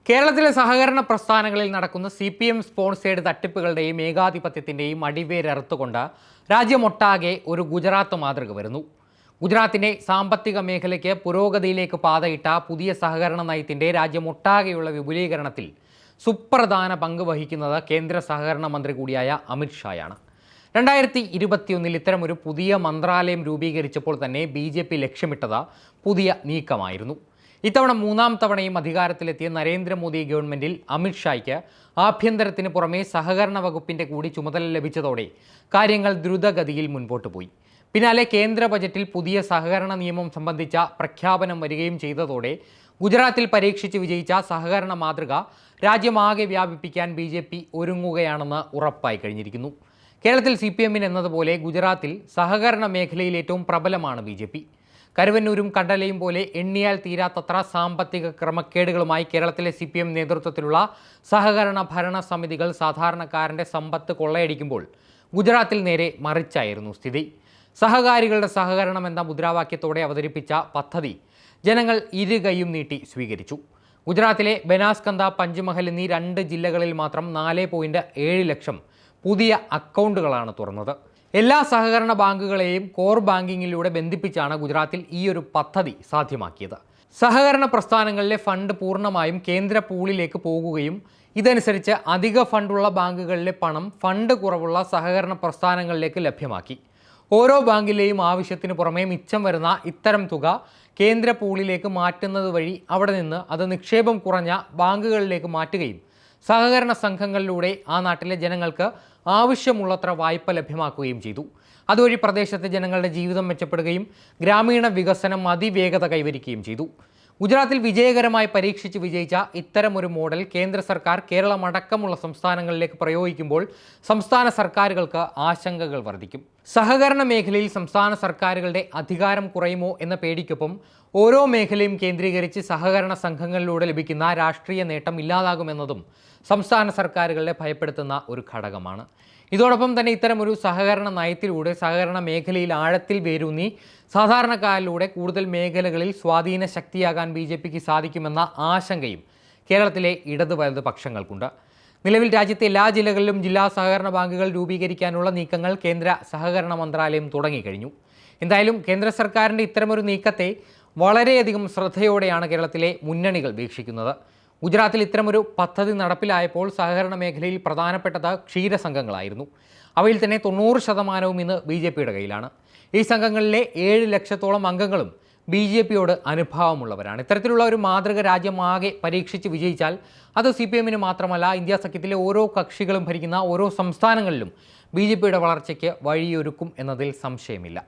കേരളത്തിലെ സഹകരണ പ്രസ്ഥാനങ്ങളിൽ നടക്കുന്ന CPM സ്പോൺസേഡ് തട്ടിപ്പുകളുടെയും ഏകാധിപത്യത്തിൻ്റെയും അടിവേരറുത്തുകൊണ്ട് രാജ്യമൊട്ടാകെ ഒരു ഗുജറാത്ത് മാതൃക വരുന്നു. ഗുജറാത്തിൻ്റെ സാമ്പത്തിക മേഖലയ്ക്ക് പുരോഗതിയിലേക്ക് പാതയിട്ട പുതിയ സഹകരണ നയത്തിൻ്റെ രാജ്യമൊട്ടാകെയുള്ള വിപുലീകരണത്തിൽ സുപ്രധാന പങ്ക് വഹിക്കുന്നത് കേന്ദ്ര സഹകരണ മന്ത്രി കൂടിയായ അമിത് ഷായാണ്. 2021 ഇത്തരമൊരു പുതിയ മന്ത്രാലയം രൂപീകരിച്ചപ്പോൾ തന്നെ BJP ലക്ഷ്യമിട്ടത് പുതിയ നീക്കമായിരുന്നു. ഇത്തവണ മൂന്നാം തവണയും അധികാരത്തിലെത്തിയ നരേന്ദ്രമോദി ഗവൺമെൻറ്റിൽ അമിത് ഷായ്ക്ക് ആഭ്യന്തരത്തിന് പുറമെ സഹകരണ വകുപ്പിൻ്റെ കൂടി ചുമതല ലഭിച്ചതോടെ കാര്യങ്ങൾ ദ്രുതഗതിയിൽ മുൻപോട്ട് പോയി. പിന്നാലെ കേന്ദ്ര ബജറ്റിൽ പുതിയ സഹകരണ നിയമം സംബന്ധിച്ച പ്രഖ്യാപനം വരികയും ചെയ്തതോടെ ഗുജറാത്തിൽ പരീക്ഷിച്ച് വിജയിച്ച സഹകരണ മാതൃക രാജ്യമാകെ വ്യാപിപ്പിക്കാൻ BJP ഒരുങ്ങുകയാണെന്ന് ഉറപ്പായി കഴിഞ്ഞിരിക്കുന്നു. കേരളത്തിൽ CPM എന്നതുപോലെ ഗുജറാത്തിൽ സഹകരണ മേഖലയിൽ ഏറ്റവും പ്രബലമാണ് BJP. കരുവന്നൂരും കണ്ടലയും പോലെ എണ്ണിയാൽ തീരാത്തത്ര സാമ്പത്തിക ക്രമക്കേടുകളുമായി കേരളത്തിലെ CPM നേതൃത്വത്തിലുള്ള സഹകരണ ഭരണ സമിതികൾ സാധാരണക്കാരൻ്റെ സമ്പത്ത് കൊള്ളയടിക്കുമ്പോൾ ഗുജറാത്തിൽ നേരെ മറിച്ചായിരുന്നു സ്ഥിതി. സഹകാരികളുടെ സഹകരണം എന്ന മുദ്രാവാക്യത്തോടെ അവതരിപ്പിച്ച പദ്ധതി ജനങ്ങൾ ഇരുകൈയും നീട്ടി സ്വീകരിച്ചു. ഗുജറാത്തിലെ ബനാസ്കന്ത, പഞ്ച്മഹൽ എന്നീ 2 ജില്ലകളിൽ മാത്രം 4.7 ലക്ഷം പുതിയ അക്കൗണ്ടുകളാണ് തുറന്നത്. എല്ലാ സഹകരണ ബാങ്കുകളെയും കോർ ബാങ്കിങ്ങിലൂടെ ബന്ധിപ്പിച്ചാണ് ഗുജറാത്തിൽ ഈ ഒരു പദ്ധതി സാധ്യമാക്കിയത്. സഹകരണ പ്രസ്ഥാനങ്ങളിലെ ഫണ്ട് പൂർണ്ണമായും കേന്ദ്ര പൂളിലേക്ക് പോകുകയും ഇതനുസരിച്ച് അധിക ഫണ്ടുള്ള ബാങ്കുകളിലെ പണം ഫണ്ട് കുറവുള്ള സഹകരണ പ്രസ്ഥാനങ്ങളിലേക്ക് ലഭ്യമാക്കി. ഓരോ ബാങ്കിലെയും ആവശ്യത്തിന് പുറമെ മിച്ചം വരുന്ന ഇത്തരം തുക കേന്ദ്ര പൂളിലേക്ക് മാറ്റുന്നത് വഴി അവിടെ നിന്ന് അത് നിക്ഷേപം കുറഞ്ഞ ബാങ്കുകളിലേക്ക് മാറ്റുകയും സഹകരണ സംഘങ്ങളിലൂടെ ആ നാട്ടിലെ ജനങ്ങൾക്ക് ആവശ്യമുള്ളത്ര വായ്പ ലഭ്യമാക്കുകയും ചെയ്തു. അതുവഴി പ്രദേശത്തെ ജനങ്ങളുടെ ജീവിതം മെച്ചപ്പെടുകയും ഗ്രാമീണ വികസനം അതിവേഗത കൈവരിക്കുകയും ചെയ്തു. ഗുജറാത്തിൽ വിജയകരമായി പരീക്ഷിച്ച് വിജയിച്ച ഇത്തരമൊരു മോഡൽ കേന്ദ്ര സർക്കാർ കേരളമടക്കമുള്ള സംസ്ഥാനങ്ങളിലേക്ക് പ്രയോഗിക്കുമ്പോൾ സംസ്ഥാന സർക്കാരുകൾക്ക് ആശങ്കകൾ വർദ്ധിക്കും. സഹകരണ മേഖലയിൽ സംസ്ഥാന സർക്കാരുകളുടെ അധികാരം കുറയുമോ എന്ന പേടിക്കൊപ്പം ഓരോ മേഖലയും കേന്ദ്രീകരിച്ച് സഹകരണ സംഘങ്ങളിലൂടെ ലഭിക്കുന്ന രാഷ്ട്രീയ നേട്ടം ഇല്ലാതാകുമെന്നതും സംസ്ഥാന സർക്കാരുകളെ ഭയപ്പെടുത്തുന്ന ഒരു ഘടകമാണ്. ഇതോടൊപ്പം തന്നെ ഇത്തരമൊരു സഹകരണ നയത്തിലൂടെ സഹകരണ മേഖലയിൽ ആഴത്തിൽ വേരൂന്നി സാധാരണക്കാരിലൂടെ കൂടുതൽ മേഖലകളിൽ സ്വാധീന ശക്തിയാകാൻ BJPക്ക് സാധിക്കുമെന്ന ആശങ്കയും കേരളത്തിലെ ഇടത് വലത് പക്ഷങ്ങൾക്കുണ്ട്. നിലവിൽ രാജ്യത്തെ എല്ലാ ജില്ലകളിലും ജില്ലാ സഹകരണ ബാങ്കുകൾ രൂപീകരിക്കാനുള്ള നീക്കങ്ങൾ കേന്ദ്ര സഹകരണ മന്ത്രാലയം തുടങ്ങിക്കഴിഞ്ഞു. എന്തായാലും കേന്ദ്ര സർക്കാരിൻ്റെ ഇത്തരമൊരു നീക്കത്തെ വളരെയധികം ശ്രദ്ധയോടെയാണ് കേരളത്തിലെ മുന്നണികൾ വീക്ഷിക്കുന്നത്. ഗുജറാത്തിൽ ഇത്തരമൊരു പദ്ധതി നടപ്പിലായപ്പോൾ സഹകരണ മേഖലയിൽ പ്രധാനപ്പെട്ടത് ക്ഷീരസംഘങ്ങളായിരുന്നു. അവയിൽ തന്നെ 90% ഇന്ന് BJPയുടെ കയ്യിലാണ്. ഈ സംഘങ്ങളിലെ 7 ലക്ഷത്തോളം അംഗങ്ങളും BJPയോട് അനുഭാവമുള്ളവരാണ്. ഇത്തരത്തിലുള്ള ഒരു മാതൃക രാജ്യമാകെ പരീക്ഷിച്ച് വിജയിച്ചാൽ അത് CPMന് മാത്രമല്ല, ഇന്ത്യ സഖ്യത്തിലെ ഓരോ കക്ഷികളും ഭരിക്കുന്ന ഓരോ സംസ്ഥാനങ്ങളിലും BJPയുടെ വളർച്ചയ്ക്ക് വഴിയൊരുക്കും എന്നതിൽ സംശയമില്ല.